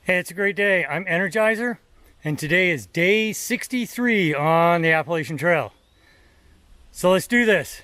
Hey, it's a great day. I'm Energizer, and today is day 63 on the Appalachian Trail. So let's do this.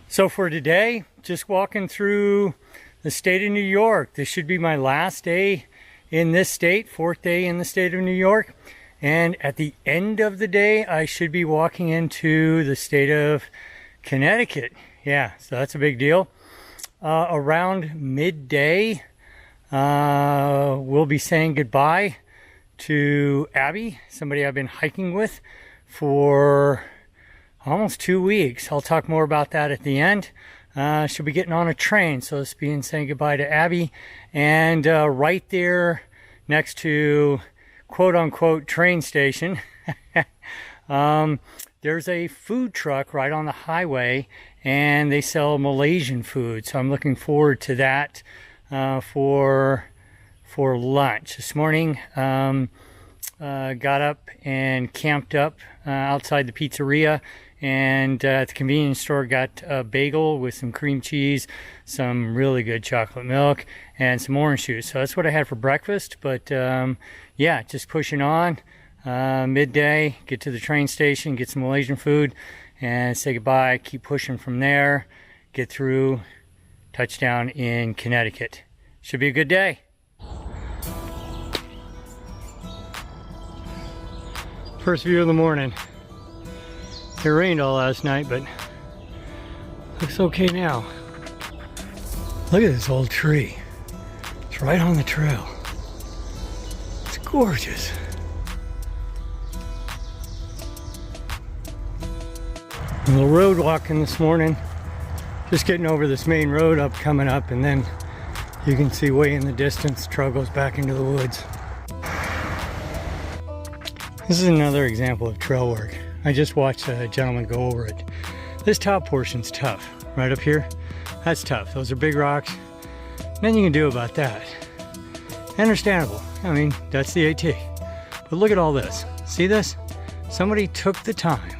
So for today, just walking through the state of New York. This should be my last day in this state, fourth day in the state of New York. And at the end of the day, I should be walking into the state of Connecticut. Yeah, so that's a big deal. Around midday, we'll be saying goodbye to Abby, somebody I've been hiking with for almost 2 weeks. I'll talk more about that at the end. She'll be getting on a train, so it's being saying goodbye to Abby. And right there next to quote-unquote train station, there's a food truck right on the highway, and they sell Malaysian food. So I'm looking forward to that for lunch. This morning, got up and camped up outside the pizzeria, and at the convenience store got a bagel with some cream cheese, some really good chocolate milk, and some orange juice. So that's what I had for breakfast. But yeah, just pushing on. Midday, get to the train station, get some Malaysian food, and say goodbye. Keep pushing from there, get through, touchdown in Connecticut. Should be a good day. First view of the morning. It rained all last night, but looks okay now. Look at this old tree. It's right on the trail. It's gorgeous. A little road walking this morning. Just getting over this main road coming up, and then you can see way in the distance, the trail goes back into the woods. This is another example of trail work. I just watched a gentleman go over it. This top portion's tough. Right up here, that's tough. Those are big rocks. Nothing you can do about that. Understandable. I mean, that's the AT. But look at all this. See this? Somebody took the time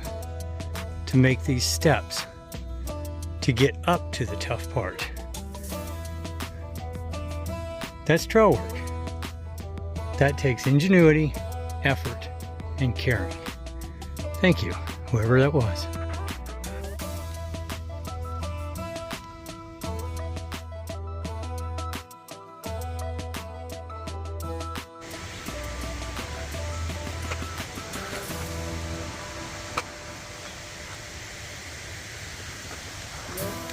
to make these steps to get up to the tough part. That's trail work. That takes ingenuity, effort, and caring. Thank you, whoever that was.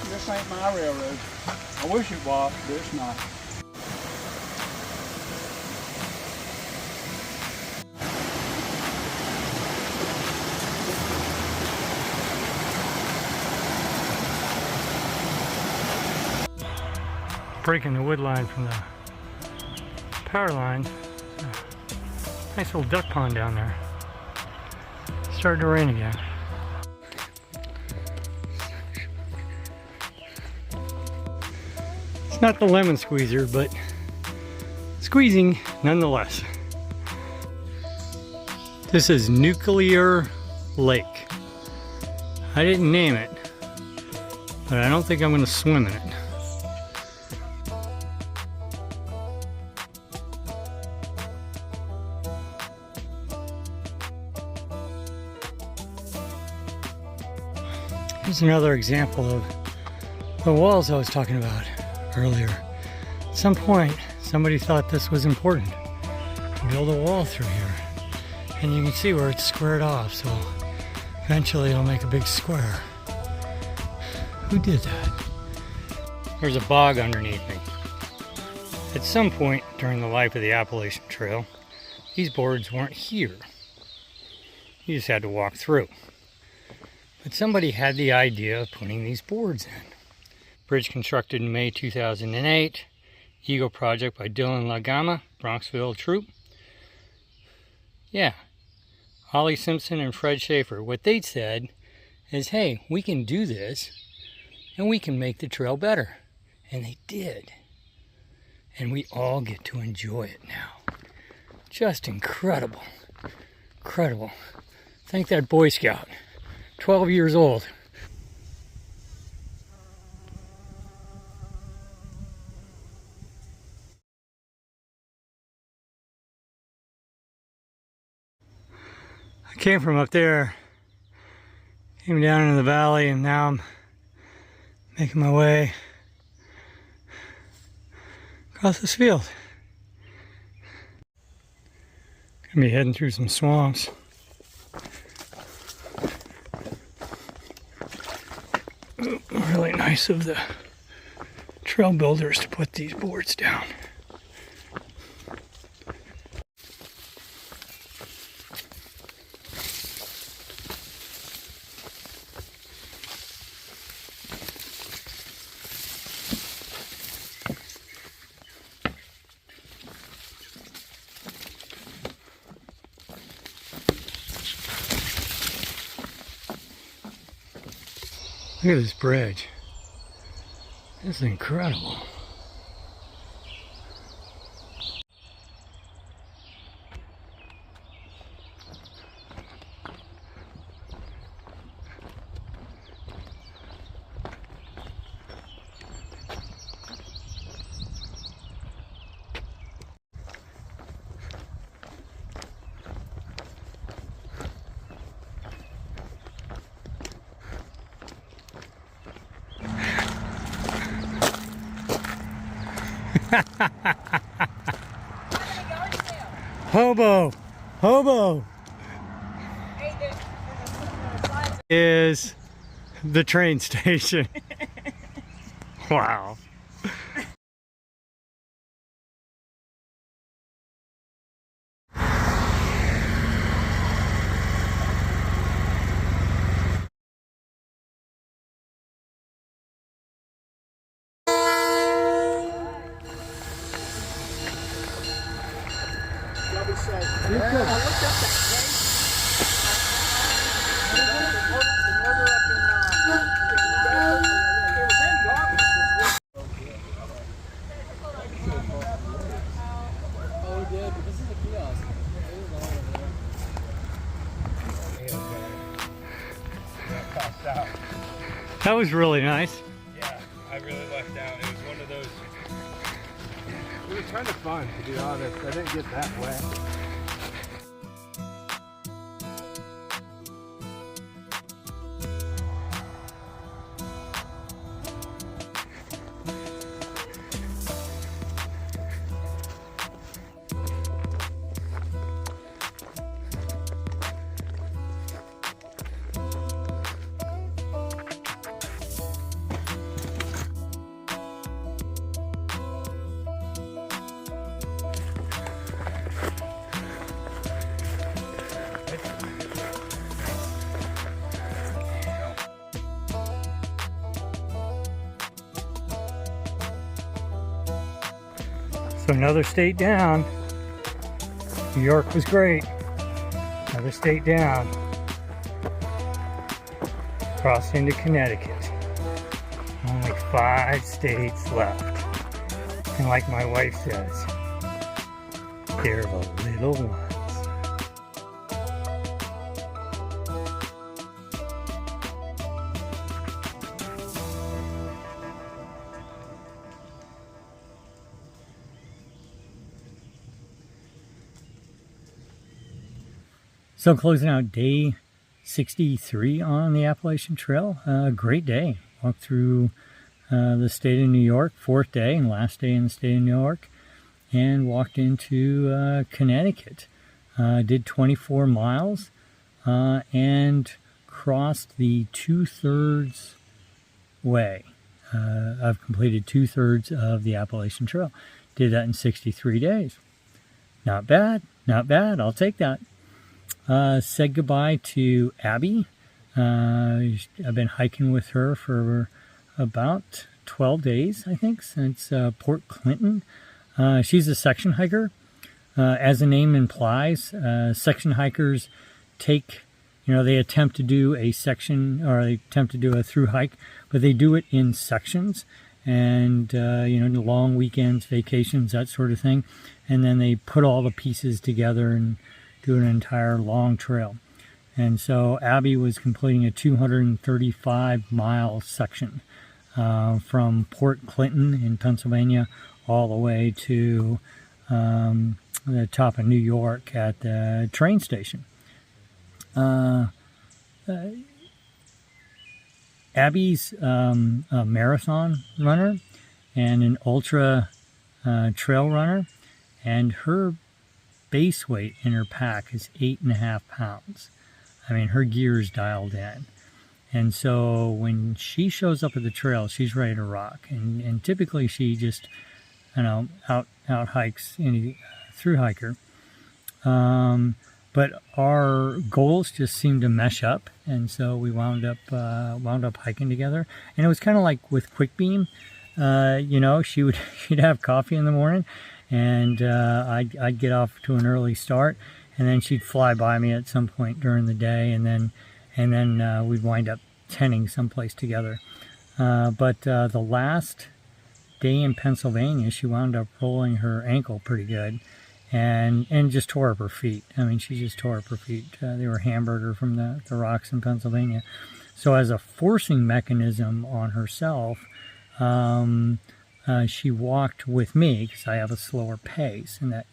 This ain't my railroad. I wish it was, but it's not. Breaking the wood line from the power line. Nice little duck pond down there. Starting to rain again. It's not the lemon squeezer, but squeezing nonetheless. This is Nuclear Lake. I didn't name it, but I don't think I'm going to swim in it. Here's another example of the walls I was talking about earlier. At some point, somebody thought this was important. Build a wall through here. And you can see where it's squared off, so eventually it'll make a big square. Who did that? There's a bog underneath me. At some point during the life of the Appalachian Trail, these boards weren't here. You just had to walk through. But somebody had the idea of putting these boards in. Bridge constructed in May 2008. Eagle project by Dylan Lagama, Bronxville Troop. Yeah, Ollie Simpson and Fred Schaefer. What they said is, hey, we can do this and we can make the trail better. And they did. And we all get to enjoy it now. Just incredible. incredible. Thank that Boy Scout. 12 years old. I came from up there, came down into the valley, and now I'm making my way across this field. Gonna be heading through some swamps. Really nice of the trail builders to put these boards down. Look at this bridge. This is incredible. Hobo! Hobo! Is the train station. Wow. That was really nice. Yeah, I really lucked out. It was one of those. It was kind of fun, to be honest. I didn't get that wet. So another state down. New York was great. Another state down. Crossed into Connecticut. Only 5 states left. And like my wife says, they're the little ones. So closing out day 63 on the Appalachian Trail. Great day. Walked through the state of New York, 4th day and last day in the state of New York, and walked into Connecticut. Did 24 miles and crossed the 2/3 way. I've completed 2/3 of the Appalachian Trail. Did that in 63 days. Not bad, not bad. I'll take that. Said goodbye to Abby. I've been hiking with her for about 12 days, I think, since Port Clinton. She's a section hiker. As the name implies, section hikers take, they attempt to do a section, or they attempt to do a through hike, but they do it in sections, and long weekends, vacations, that sort of thing, and then they put all the pieces together and do an entire long trail. And so Abby was completing a 235-mile section from Port Clinton in Pennsylvania all the way to the top of New York at the train station. Abby's a marathon runner and an ultra trail runner, and her base weight in her pack is 8.5 pounds. I mean, her gear's dialed in. And so when she shows up at the trail, she's ready to rock. And typically she just, out hikes any through hiker. But our goals just seemed to mesh up, and so we wound up hiking together. And it was kind of like with Quick Beam, she'd have coffee in the morning, and I'd get off to an early start, and then she'd fly by me at some point during the day, and then we'd wind up tenting someplace together. But the last day in Pennsylvania, she wound up rolling her ankle pretty good. And just tore up her feet. I mean, she just tore up her feet. They were hamburger from the rocks in Pennsylvania. So as a forcing mechanism on herself, she walked with me because I have a slower pace, and that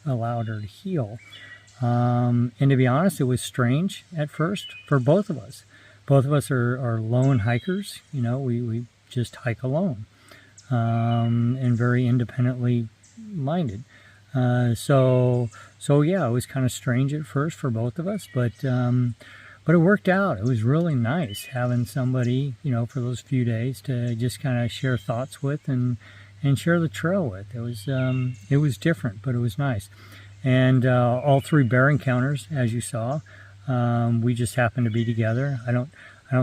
allowed her to heal. And to be honest, it was strange at first for both of us. Both of us are lone hikers. We just hike alone, and very independently minded. So yeah, it was kind of strange at first for both of us, but it worked out. It was really nice having somebody, for those few days to just kind of share thoughts with and share the trail with. It was different, but it was nice. And all 3 bear encounters, as you saw, we just happened to be together. I don't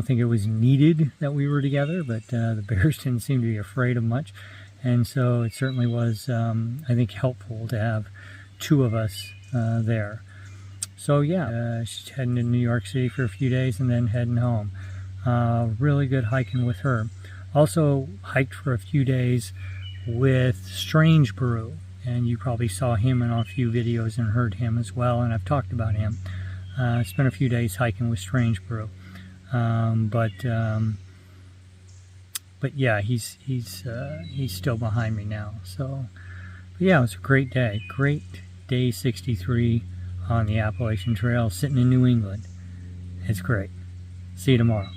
think it was needed that we were together, but the bears didn't seem to be afraid of much. And so it certainly was, I think, helpful to have 2 of us there. So yeah, she's heading to New York City for a few days and then heading home. Really good hiking with her. Also hiked for a few days with Strange Brew, and you probably saw him in a few videos and heard him as well, and I've talked about him. Spent a few days hiking with Strange Brew. But yeah, he's still behind me now. So yeah, it was a great day. Great day 63 on the Appalachian Trail, sitting in New England. It's great. See you tomorrow.